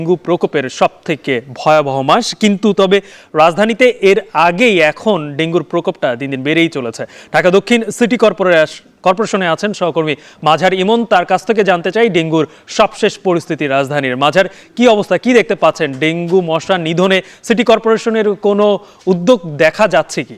Dengue প্রকোপের সবথেকে ভয়াবহ মাস, কিন্তু তবে রাজধানীতে এর আগেই এখন ডেঙ্গুর প্রকোপটা দিন দিন বেড়েই চলেছে। ঢাকা দক্ষিণ সিটি কর্পোরেশনে আছেন সহকর্মী মাঝার ইমন। তার কাছ থেকে জানতে চাই ডেঙ্গুর সবশেষ পরিস্থিতি রাজধানীর। মাঝার, কি অবস্থা, কি দেখতে পাচ্ছেন? ডেঙ্গু মশা নিধনে সিটি কর্পোরেশনের কোনো উদ্যোগ দেখা যাচ্ছে কি?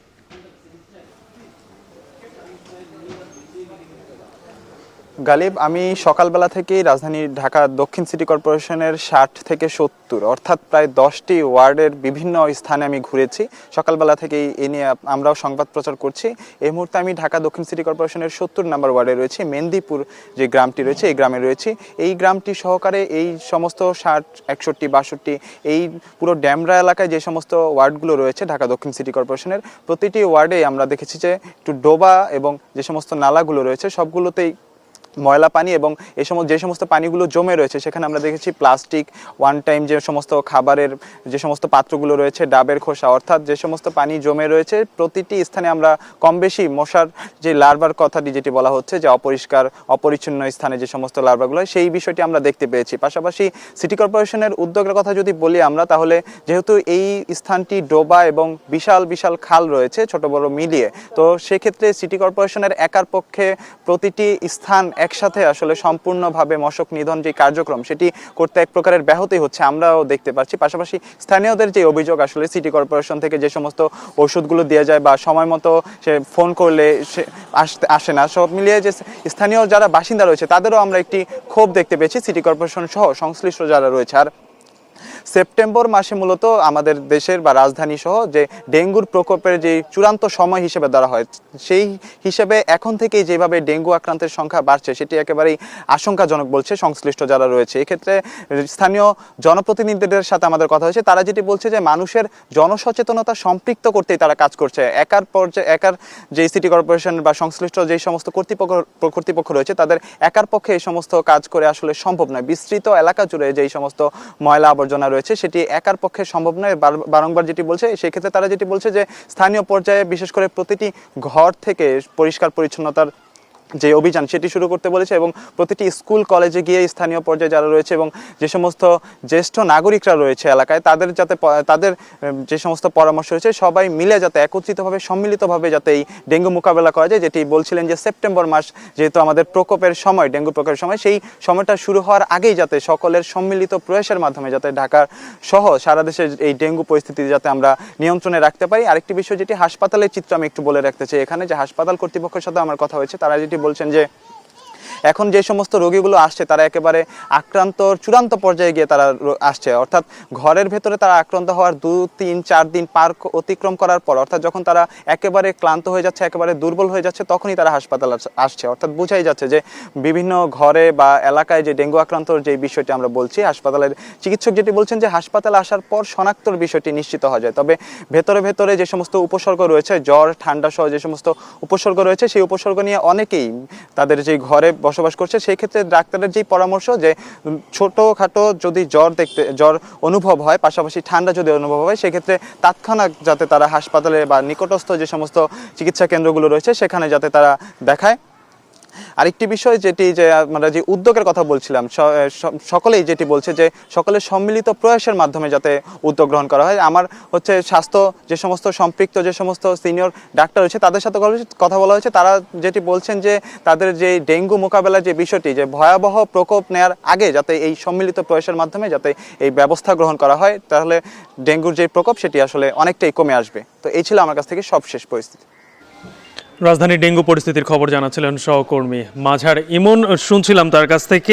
গালিব, আমি সকালবেলা থেকেই রাজধানী ঢাকা দক্ষিণ সিটি কর্পোরেশনের 60 থেকে 70 অর্থাৎ প্রায় 10টি ওয়ার্ডের বিভিন্ন স্থানে আমি ঘুরেছি। সকালবেলা থেকেই এ নিয়ে আমরাও সংবাদ প্রচার করছি। এই মুহূর্তে আমি ঢাকা দক্ষিণ সিটি কর্পোরেশনের 70 নম্বর ওয়ার্ডে রয়েছি। মেন্দিপুর যে গ্রামটি রয়েছে, এই গ্রামে রয়েছি। এই গ্রামটি সহকারে এই সমস্ত 60, 61, 62 এই পুরো ড্যামরা এলাকায় যে সমস্ত ওয়ার্ডগুলো রয়েছে ঢাকা দক্ষিণ সিটি কর্পোরেশনের, প্রতিটি ওয়ার্ডে আমরা দেখেছি যে একটু ডোবা এবং যে সমস্ত নালাগুলো রয়েছে সবগুলোতেই ময়লা পানি এবং যে সমস্ত পানিগুলো জমে রয়েছে সেখানে আমরা দেখেছি প্লাস্টিক, ওয়ান টাইম যে সমস্ত খাবারের যে সমস্ত পাত্রগুলো রয়েছে, ডাবের খোসা, অর্থাৎ যে সমস্ত পানি জমে রয়েছে প্রতিটি স্থানে আমরা কম বেশি মশার যে লার্ভার কথাটি যেটি বলা হচ্ছে যে অপরিষ্কার অপরিচ্ছন্ন স্থানে যে সমস্ত লার্ভাগুলো সেই বিষয়টি আমরা দেখতে পেয়েছি। পাশাপাশি সিটি কর্পোরেশনের উদ্যোগের কথা যদি বলি আমরা, তাহলে যেহেতু এই স্থানটি ডোবা এবং বিশাল বিশাল খাল রয়েছে ছোট বড় মিলিয়ে, তো সেক্ষেত্রে সিটি কর্পোরেশনের একার পক্ষে প্রতিটি স্থান একসাথে আসলে সম্পূর্ণভাবে মশক নিধন যে কার্যক্রম সেটি করতে এক প্রকারের ব্যাহতই হচ্ছে, আমরাও দেখতে পাচ্ছি। পাশাপাশি স্থানীয়দের যে অভিযোগ, আসলে সিটি কর্পোরেশন থেকে যে সমস্ত ওষুধগুলো দেওয়া যায় বা সময় মতো সে ফোন করলে সে আসে না, সব মিলিয়ে যে স্থানীয় যারা বাসিন্দা রয়েছে তাদেরও আমরা একটি ক্ষোভ দেখতে পেয়েছি সিটি কর্পোরেশন সহ সংশ্লিষ্ট যারা রয়েছে। আর সেপ্টেম্বর মাসে মূলত আমাদের দেশের বা রাজধানী সহ যে ডেঙ্গুর প্রকোপের যে চূড়ান্ত সময় হিসেবে ধরা হয়, সেই হিসেবে এখন থেকেই যেভাবে ডেঙ্গু আক্রান্তের সংখ্যা বাড়ছে সেটি একেবারেই আশঙ্কাজনক বলছে সংশ্লিষ্ট যারা রয়েছে। এক্ষেত্রে স্থানীয় জনপ্রতিনিধিদের সাথে আমাদের কথা হয়েছে, তারা যেটি বলছে যে মানুষের জনসচেতনতা সম্পৃক্ত করতেই তারা কাজ করছে। একার যে সিটি কর্পোরেশন বা সংশ্লিষ্ট যে সমস্ত কর্তৃপক্ষ রয়েছে তাদের একার পক্ষে এই সমস্ত কাজ করে আসলে সম্ভব নয়। বিস্তৃত এলাকা জুড়ে যেই সমস্ত ময়লা আবর্জনা রয়েছে সেটি একার পক্ষে সম্ভব নয়। বারংবার যেটি বলছে, সেক্ষেত্রে তারা যেটি বলছে যে স্থানীয় পর্যায়ে বিশেষ করে প্রতিটি ঘর থেকে পরিষ্কার পরিচ্ছন্নতার যে অভিযান সেটি শুরু করতে বলেছে এবং প্রতিটি স্কুল কলেজে গিয়ে স্থানীয় পর্যায়ে যারা রয়েছে এবং যে সমস্ত জ্যেষ্ঠ নাগরিকরা রয়েছে এলাকায় তাদের যে সমস্ত পরামর্শ রয়েছে সবাই মিলে যাতে একত্রিতভাবে সম্মিলিতভাবে যাতে এই ডেঙ্গু মোকাবেলা করা যায়, যেটি বলছিলেন যে সেপ্টেম্বর মাস যেহেতু আমাদের প্রকোপের সময়, ডেঙ্গু প্রকোপের সময়, সেই সময়টা শুরু হওয়ার আগেই যাতে সকলের সম্মিলিত প্রয়াসের মাধ্যমে যাতে ঢাকার সহ সারা দেশের এই ডেঙ্গু পরিস্থিতি যাতে আমরা নিয়ন্ত্রণে রাখতে পারি। আরেকটি বিষয় যেটি হাসপাতালের চিত্র আমি একটু বলে রাখতে চাই এখানে, যে হাসপাতাল কর্তৃপক্ষের সাথে আমার কথা হয়েছে, তারা যেটি বলছেন যে এখন যে সমস্ত রোগীগুলো আসছে তারা একেবারে আক্রান্তর চূড়ান্ত পর্যায়ে গিয়ে তারা আসছে, অর্থাৎ ঘরের ভেতরে তারা আক্রান্ত হওয়ার 2, 3, 4 দিন পার অতিক্রম করার পর, অর্থাৎ যখন তারা একেবারে ক্লান্ত হয়ে যাচ্ছে, একেবারে দুর্বল হয়ে যাচ্ছে, তখনই তারা হাসপাতাল আসছে। অর্থাৎ বোঝাই যাচ্ছে যে বিভিন্ন ঘরে বা এলাকায় যে ডেঙ্গু আক্রান্তর যে বিষয়টি আমরা বলছি, হাসপাতালের চিকিৎসক যেটি বলছেন যে হাসপাতালে আসার পর শনাক্তর বিষয়টি নিশ্চিত হওয়া যায়। তবে ভেতরে যে সমস্ত উপসর্গ রয়েছে, জ্বর ঠান্ডা সহ যে সমস্ত উপসর্গ রয়েছে, সেই উপসর্গ নিয়ে অনেকেই তাদের যে ঘরে বসবাস করছে সেই ক্ষেত্রে ডাক্তারের যেই পরামর্শ যে ছোটোখাটো যদি জ্বর অনুভব হয়, পাশাপাশি ঠান্ডা যদি অনুভব হয়, সেক্ষেত্রে তৎক্ষণাৎ যাতে তারা হাসপাতালে বা নিকটস্থ যে সমস্ত চিকিৎসা কেন্দ্রগুলো রয়েছে সেখানে যাতে তারা দেখায়। আরেকটি বিষয় যেটি যে আমরা যে উদ্যোগের কথা বলছিলাম, সকলেই যেটি বলছে যে সকলের সম্মিলিত প্রয়াসের মাধ্যমে যাতে উদ্যোগ গ্রহণ করা হয়। আমার হচ্ছে স্বাস্থ্য যে সমস্ত সম্পৃক্ত যে সমস্ত সিনিয়র ডাক্তার রয়েছে তাদের সাথে কথা বলা হয়েছে, তারা যেটি বলছেন যে তাদের যে ডেঙ্গু মোকাবেলার যে বিষয়টি, যে ভয়াবহ প্রকোপ নেওয়ার আগে যাতে এই সম্মিলিত প্রয়াসের মাধ্যমে যাতে এই ব্যবস্থা গ্রহণ করা হয়, তাহলে ডেঙ্গুর যে প্রকোপ সেটি আসলে অনেকটাই কমে আসবে। তো এই ছিল আমার কাছ থেকে সবশেষ পরিস্থিতি। রাজধানীর ডেঙ্গু পরিস্থিতির খবর জানাচ্ছিলেন সহকর্মী মাঝার ইমন। শুনছিলাম তার কাছ থেকে।